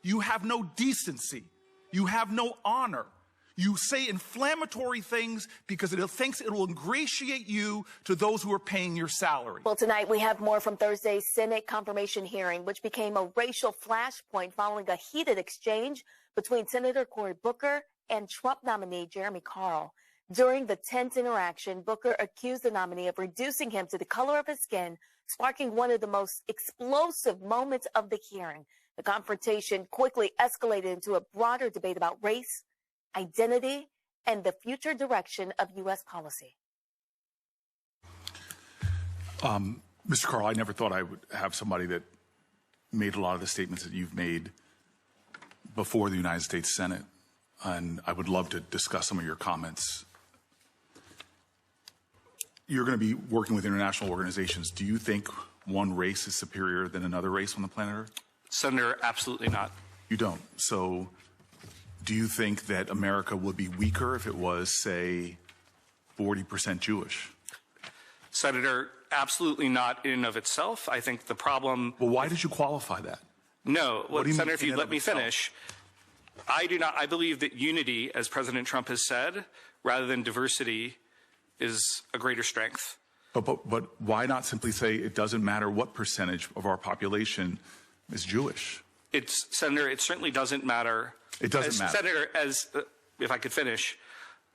You have no decency. You have no honor. You say inflammatory things because it thinks it will ingratiate you to those who are paying your salary. Well, tonight we have more from Thursday's Senate confirmation hearing, which became a racial flashpoint following a heated exchange between Senator Cory Booker and Trump nominee Jeremy Carl. During the tense interaction, Booker accused the nominee of reducing him to the color of his skin, sparking one of the most explosive moments of the hearing. The confrontation quickly escalated into a broader debate about race, identity, and the future direction of U.S. policy. Mr. Carl, I never thought I would have somebody that made a lot of the statements that you've made before the United States Senate, and I would love to discuss some of your comments. You're going to be working with international organizations. Do you think one race is superior than another race on the planet Earth? Senator, absolutely not. You don't. So do you think that America would be weaker if it was, say, 40% Jewish? Senator, absolutely not in and of itself. I think the problem... Well, why did you qualify that? No. Well, Senator, if you let me finish, I do not. I believe that unity, as President Trump has said, rather than diversity, is a greater strength. But why not simply say it doesn't matter what percentage of our population is Jewish? Senator, it certainly doesn't matter. It doesn't matter. Senator, if I could finish,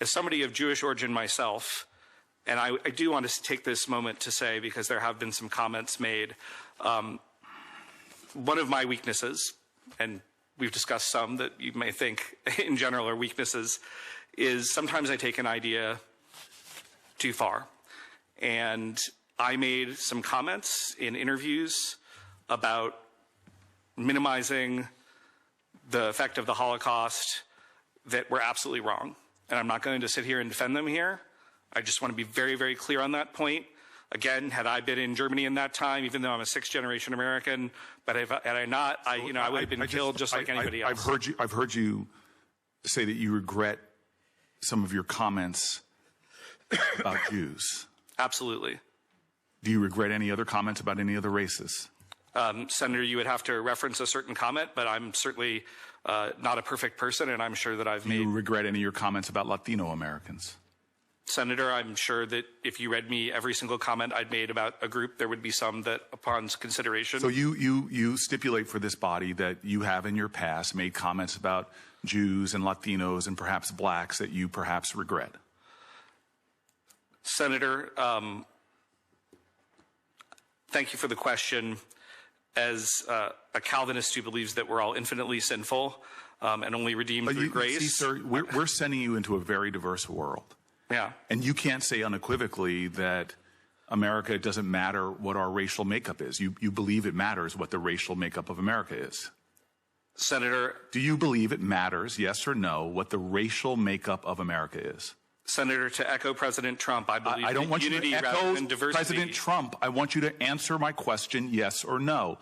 as somebody of Jewish origin myself, and I do want to take this moment to say, because there have been some comments made, one of my weaknesses, and we've discussed some that you may think in general are weaknesses, is sometimes I take an idea too far. And I made some comments in interviews about minimizing the effect of the Holocaust that were absolutely wrong. And I'm not going to sit here and defend them here. I just want to be very, very clear on that point. Again, had I been in Germany in that time, even though I'm a sixth-generation American, but had I not, I would have been killed just like anybody else. I've heard you say that you regret some of your comments about Jews. Absolutely. Do you regret any other comments about any other races? Senator, you would have to reference a certain comment, but I'm certainly not a perfect person, and I'm sure that I've made... Do you regret any of your comments about Latino Americans? Senator, I'm sure that if you read me every single comment I'd made about a group, there would be some that, upon consideration... So you stipulate for this body that you have in your past made comments about Jews and Latinos and perhaps blacks that you perhaps regret? Senator, thank you for the question. As a Calvinist who believes that we're all infinitely sinful and only redeemed through grace... See, sir, we're sending you into a very diverse world. Yeah. And you can't say unequivocally that America, it doesn't matter what our racial makeup is. You believe it matters what the racial makeup of America is. Senator... Do you believe it matters, yes or no, what the racial makeup of America is? Senator, to echo President Trump, I believe I don't want unity you to rather echo than diversity... President Trump. I want you to answer my question, yes or no.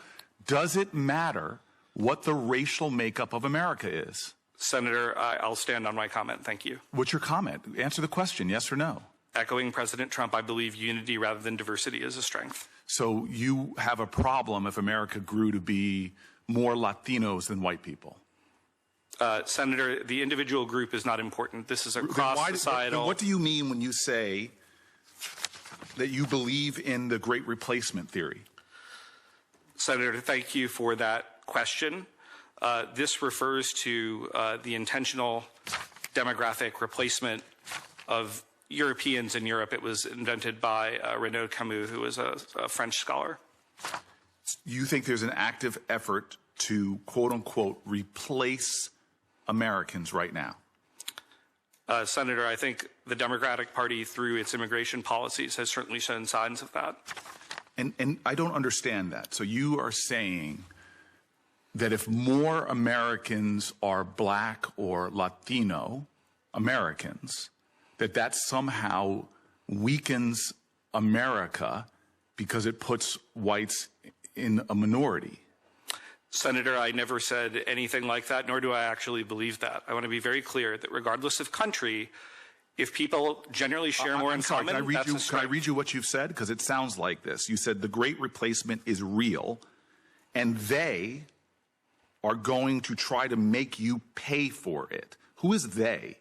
Does it matter what the racial makeup of America is? Senator, I'll stand on my comment. Thank you. What's your comment? Answer the question, yes or no. Echoing President Trump, I believe unity rather than diversity is a strength. So you have a problem if America grew to be more Latinos than white people? Senator, the individual group is not important. This is a cross-societal... What do you mean when you say that you believe in the Great Replacement theory? Senator, thank you for that question. This refers to the intentional demographic replacement of Europeans in Europe. It was invented by Renaud Camus, who was a French scholar. You think there's an active effort to, quote-unquote, replace Americans right now? Senator, I think the Democratic Party, through its immigration policies, has certainly shown signs of that. And I don't understand that. So you are saying that if more Americans are black or Latino Americans, that somehow weakens America because it puts whites in a minority? Senator, I never said anything like that, nor do I actually believe that. I want to be very clear that regardless of country, if people generally share more in common, can I read you what you've said? Because it sounds like this. You said the Great Replacement is real, and they are going to try to make you pay for it. Who is they?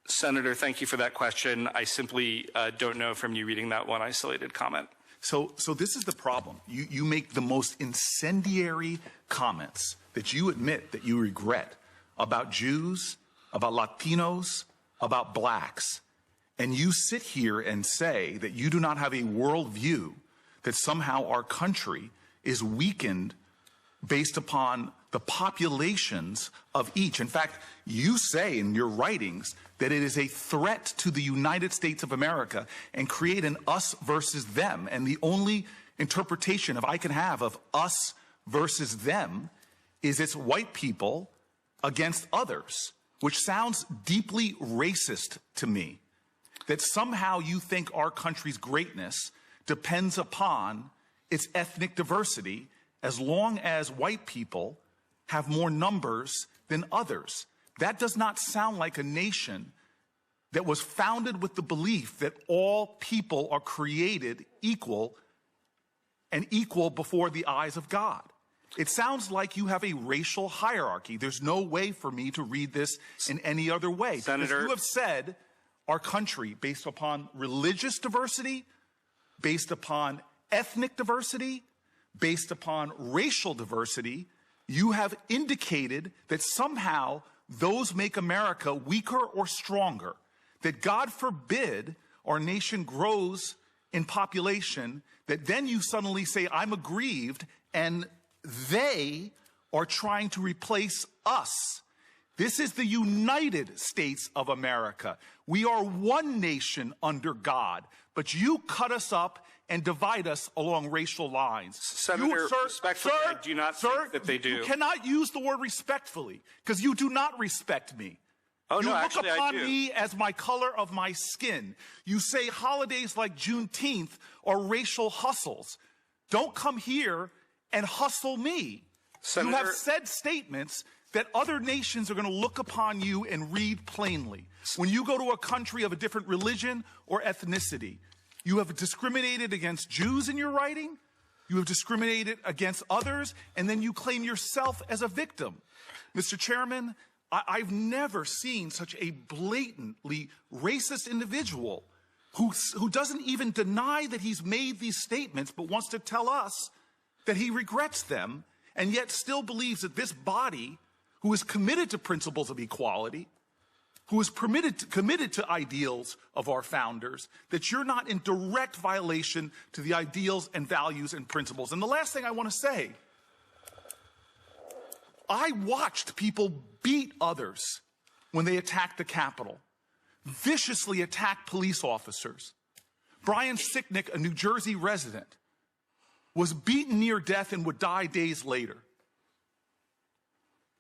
Senator, thank you for that question. I simply don't know from you reading that one isolated comment. So this is the problem. You make the most incendiary comments that you admit that you regret about Jews, about Latinos, about blacks. And you sit here and say that you do not have a worldview, that somehow our country is weakened based upon the populations of each. In fact, you say in your writings that it is a threat to the United States of America and create an us versus them. And the only interpretation I can have of us versus them is it's white people against others, which sounds deeply racist to me. That somehow you think our country's greatness depends upon its ethnic diversity, as long as white people have more numbers than others. That does not sound like a nation that was founded with the belief that all people are created equal and equal before the eyes of God. It sounds like you have a racial hierarchy. There's no way for me to read this in any other way. Senator, because you have said our country, based upon religious diversity, based upon ethnic diversity, based upon racial diversity, you have indicated that somehow those make America weaker or stronger. That God forbid our nation grows in population, that then you suddenly say, I'm aggrieved, and they are trying to replace us. This is the United States of America. We are one nation under God, but you cut us up and divide us along racial lines. Senator, respectfully, I do not think that they do. You cannot use the word respectfully, because you do not respect me. Oh, you no, look actually, upon I do. me as my color of my skin. You say holidays like Juneteenth are racial hustles. Don't come here and hustle me. Senator, you have said statements that other nations are going to look upon you and read plainly. When you go to a country of a different religion or ethnicity, you have discriminated against Jews in your writing, you have discriminated against others, and then you claim yourself as a victim. Mr. Chairman, I've never seen such a blatantly racist individual who doesn't even deny that he's made these statements, but wants to tell us that he regrets them, and yet still believes that this body, who is committed to principles of equality, who is committed to ideals of our founders, that you're not in direct violation to the ideals and values and principles. And the last thing I want to say, I watched people beat others when they attacked the Capitol, viciously attack police officers. Brian Sicknick, a New Jersey resident, was beaten near death and would die days later.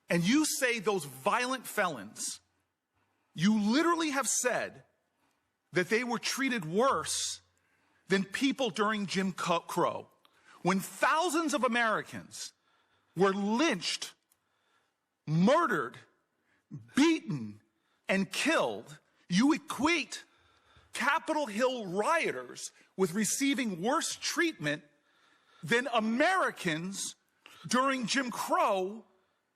And you say those violent felons, you literally have said that they were treated worse than people during Jim Crow. When thousands of Americans were lynched, murdered, beaten, and killed, you equate Capitol Hill rioters with receiving worse treatment than Americans during Jim Crow,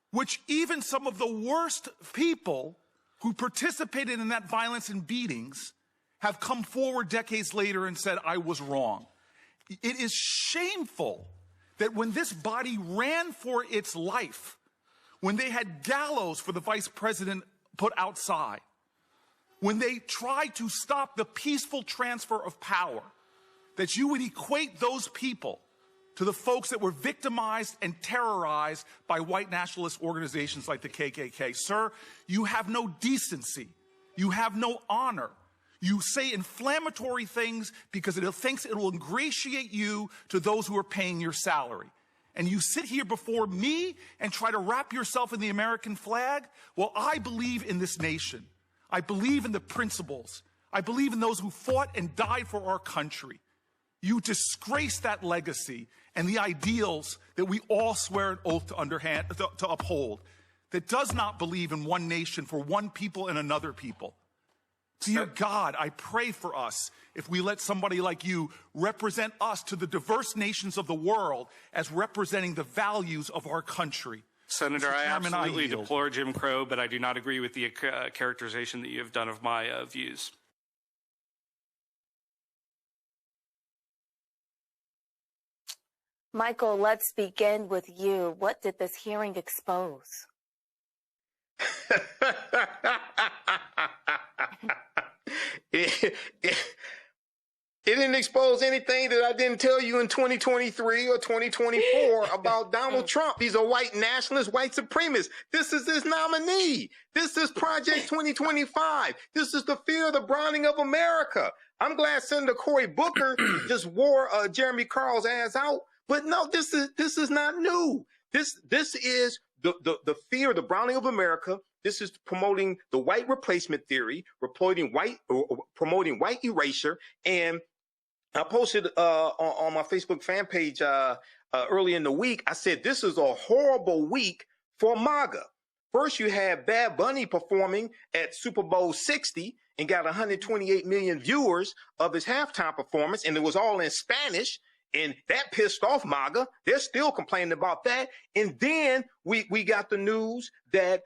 which even some of the worst people who participated in that violence and beatings have come forward decades later and said, I was wrong. It is shameful that when this body ran for its life, when they had gallows for the vice president put outside, when they tried to stop the peaceful transfer of power, that you would equate those people to the folks that were victimized and terrorized by white nationalist organizations like the KKK. Sir, you have no decency. You have no honor. You say inflammatory things because it thinks it will ingratiate you to those who are paying your salary. And you sit here before me and try to wrap yourself in the American flag? Well, I believe in this nation. I believe in the principles. I believe in those who fought and died for our country. You disgrace that legacy and the ideals that we all swear an oath to uphold, that does not believe in one nation for one people and another people. Dear God, I pray for us if we let somebody like you represent us to the diverse nations of the world as representing the values of our country. Senator, I absolutely deplore Jim Crow, but I do not agree with the characterization that you have done of my views. Michael, let's begin with you. What did this hearing expose? It didn't expose anything that I didn't tell you in 2023 or 2024 about Donald Trump. He's a white nationalist, white supremacist. This is his nominee. This is Project 2025. This is the fear of the browning of America. I'm glad Senator Cory Booker just wore Jeremy Carl's ass out. But no, this is not new. This is the fear of the browning of America. This is promoting the white replacement theory, promoting white erasure. And I posted on my Facebook fan page early in the week, I said, this is a horrible week for MAGA. First, you had Bad Bunny performing at Super Bowl 60 and got 128 million viewers of his halftime performance, and it was all in Spanish. And that pissed off MAGA. They're still complaining about that. And then we got the news that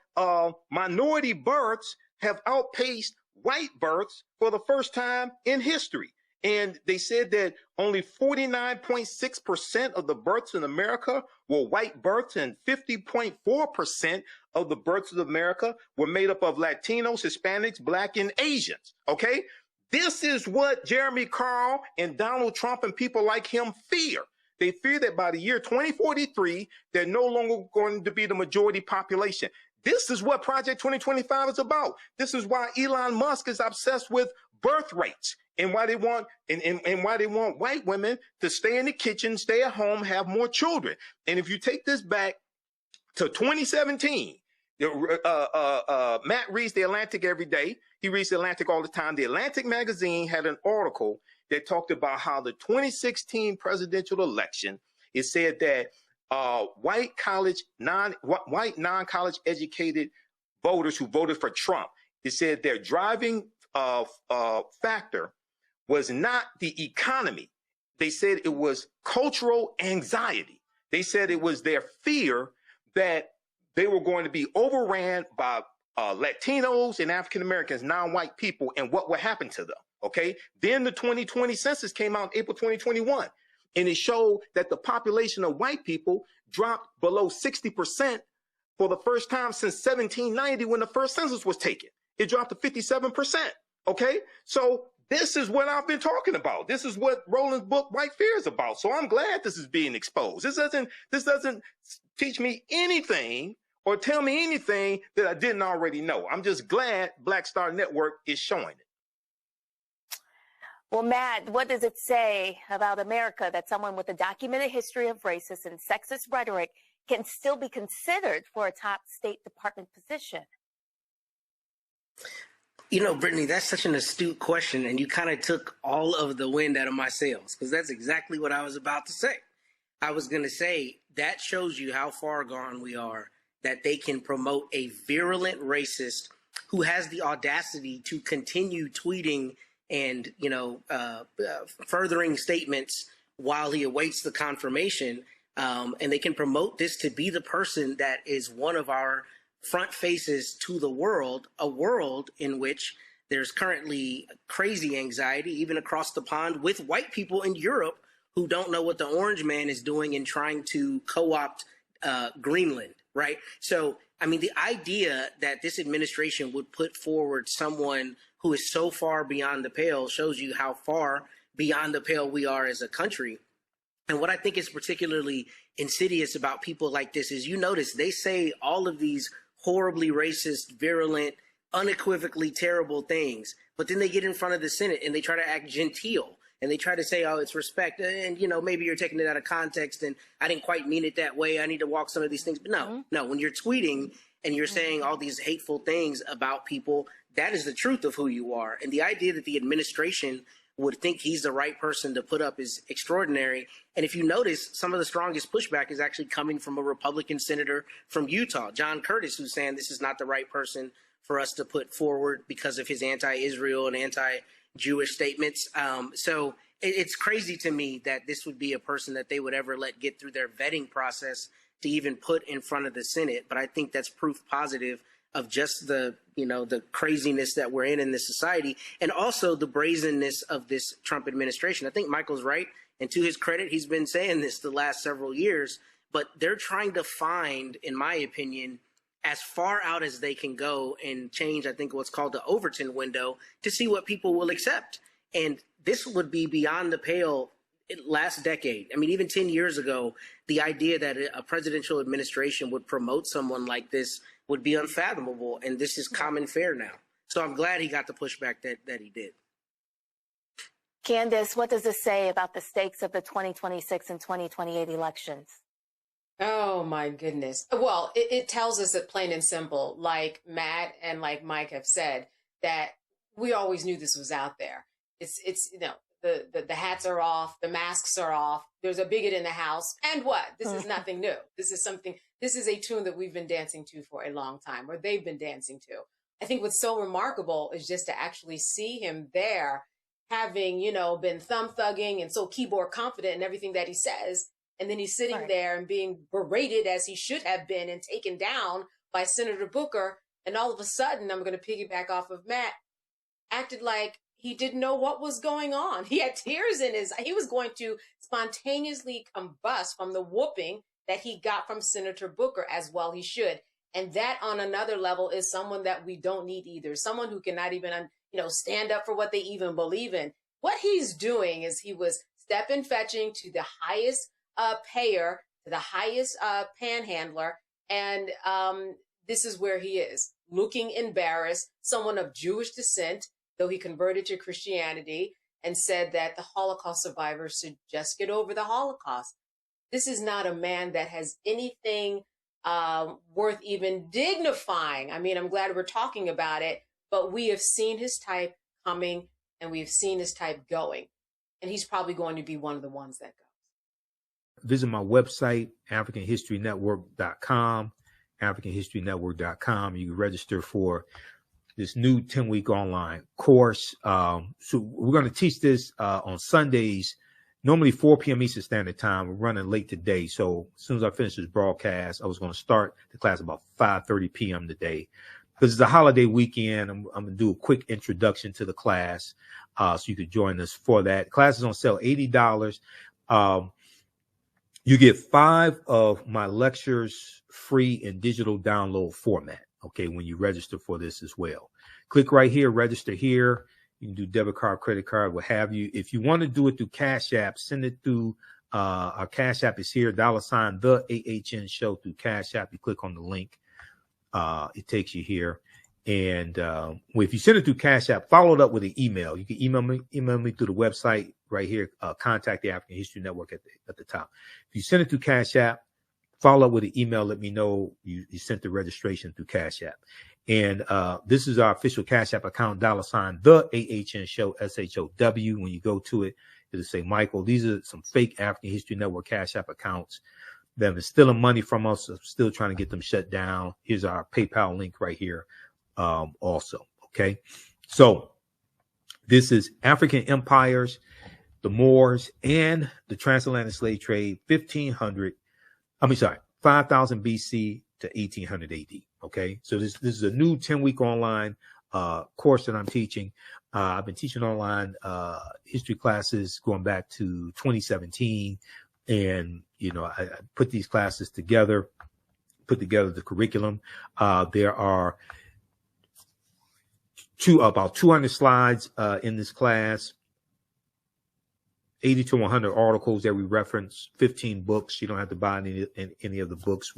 minority births have outpaced white births for the first time in history. And they said that only 49.6% of the births in America were white births, and 50.4% of the births of America were made up of Latinos, Hispanics, Black, and Asians. Okay? This is what Jeremy Carl and Donald Trump and people like him fear. They fear that by the year 2043, they're no longer going to be the majority population. This is what Project 2025 is about. This is why Elon Musk is obsessed with birth rates and why they want and why they want white women to stay in the kitchen, stay at home, have more children. And if you take this back to 2017, Matt reads The Atlantic every day. He reads The Atlantic all the time. The Atlantic magazine had an article that talked about how the 2016 presidential election, it said that white non-college educated voters who voted for Trump, it said their driving factor was not the economy. They said it was cultural anxiety. They said it was their fear that they were going to be overran by Latinos and African Americans, non-white people, and what would happen to them. Okay. Then the 2020 census came out in April 2021, and it showed that the population of white people dropped below 60% for the first time since 1790 when the first census was taken. It dropped to 57%. Okay. So this is what I've been talking about. This is what Roland's book, White Fear, is about. So I'm glad this is being exposed. This doesn't teach me anything or tell me anything that I didn't already know. I'm just glad Black Star Network is showing it. Well, Matt, what does it say about America that someone with a documented history of racist and sexist rhetoric can still be considered for a top State Department position? You know, Brittany, that's such an astute question, and you kind of took all of the wind out of my sails, because that's exactly what I was about to say. I was going to say that shows you how far gone we are, that they can promote a virulent racist who has the audacity to continue tweeting and, furthering statements while he awaits the confirmation. And they can promote this to be the person that is one of our front faces to the world, a world in which there's currently crazy anxiety, even across the pond, with white people in Europe who don't know what the orange man is doing in trying to co-opt Greenland, right? So, I mean, the idea that this administration would put forward someone who is so far beyond the pale shows you how far beyond the pale we are as a country. And what I think is particularly insidious about people like this is, you notice they say all of these horribly racist, virulent, unequivocally terrible things, but then they get in front of the Senate and they try to act genteel and they try to say, oh, it's respect. And, maybe you're taking it out of context and I didn't quite mean it that way. I need to walk some of these things. But no, when you're tweeting and you're saying all these hateful things about people, that is the truth of who you are. And the idea that the administration would think he's the right person to put up is extraordinary. And if you notice, some of the strongest pushback is actually coming from a Republican senator from Utah, John Curtis, who's saying this is not the right person for us to put forward because of his anti-Israel and anti-Jewish statements. So it's crazy to me that this would be a person that they would ever let get through their vetting process to even put in front of the Senate. But I think that's proof positive of just the craziness that we're in this society, and also the brazenness of this Trump administration. I think Michael's right. And to his credit, he's been saying this the last several years, but they're trying to find, in my opinion, as far out as they can go and change, I think, what's called the Overton window to see what people will accept. And this would be beyond the pale last decade. I mean, even 10 years ago, the idea that a presidential administration would promote someone like this would be unfathomable. And this is common fare now. So I'm glad he got the pushback that he did. Candace, what does this say about the stakes of the 2026 and 2028 elections? Oh, my goodness. Well, it tells us that plain and simple, like Matt and like Mike have said, that we always knew this was out there. It's the hats are off, the masks are off. There's a bigot in the house. And what? This is nothing new. This is a tune that we've been dancing to for a long time, or they've been dancing to. I think what's so remarkable is just to actually see him there, having, been thumb thugging and so keyboard confident in everything that he says. And then he's sitting there and being berated as he should have been and taken down by Senator Booker. And all of a sudden, I'm going to piggyback off of Matt, acted like he didn't know what was going on. He had tears in his eyes. He was going to spontaneously combust from the whooping that he got from Senator Booker, as well he should. And that on another level is someone that we don't need either. Someone who cannot even, stand up for what they even believe in. What he's doing is he was step-in fetching to the highest payer, to the highest panhandler. And this is where he is, looking embarrassed, someone of Jewish descent, though he converted to Christianity, and said that the Holocaust survivors should just get over the Holocaust. This is not a man that has anything worth even dignifying. I mean, I'm glad we're talking about it, but we have seen his type coming and we've seen his type going. And he's probably going to be one of the ones that goes. Visit my website, AfricanHistoryNetwork.com, AfricanHistoryNetwork.com. You can register for this new 10-week online course. So we're going to teach this on Sundays, normally 4 p.m. Eastern Standard Time. We're running late today. So as soon as I finish this broadcast, I was going to start the class about 5:30 p.m. today. Because it's a holiday weekend, I'm going to do a quick introduction to the class so you could join us for that. The class is on sale, $80. You get 5 of my lectures free in digital download format, okay, when you register for this as well. Click right here, register here. You can do debit card, credit card, what have you. If you want to do it through Cash App, send it through our Cash App is here, $ the AHN show through Cash App. You click on the link. It takes you here. And if you send it through Cash App, follow it up with an email. You can email me through the website right here. Contact the African History Network at the top. If you send it through Cash App, follow up with an email. Let me know you sent the registration through Cash App. And this is our official Cash App account, $ the AHN show, SHOW. When you go to it, it'll say, Michael, these are some fake African History Network Cash App accounts that have been stealing money from us. I'm still trying to get them shut down. Here's our PayPal link right here also. Okay. So this is African empires, the Moors, and the transatlantic slave trade, 5000 BC to 1800 AD. Okay. So this is a new 10-week online course that I'm teaching. I've been teaching online history classes going back to 2017. And, I put these classes together, put together the curriculum. There are about 200 slides in this class, 80 to 100 articles that we reference, 15 books. You don't have to buy any of the books.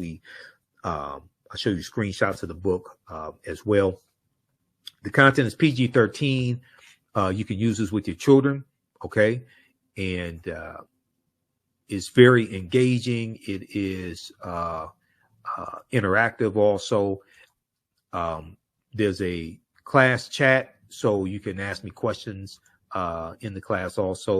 I'll show you screenshots of the book as well. The content is PG-13. You can use this with your children, okay? And it's very engaging. It is interactive also. There's a class chat, so you can ask me questions in the class also.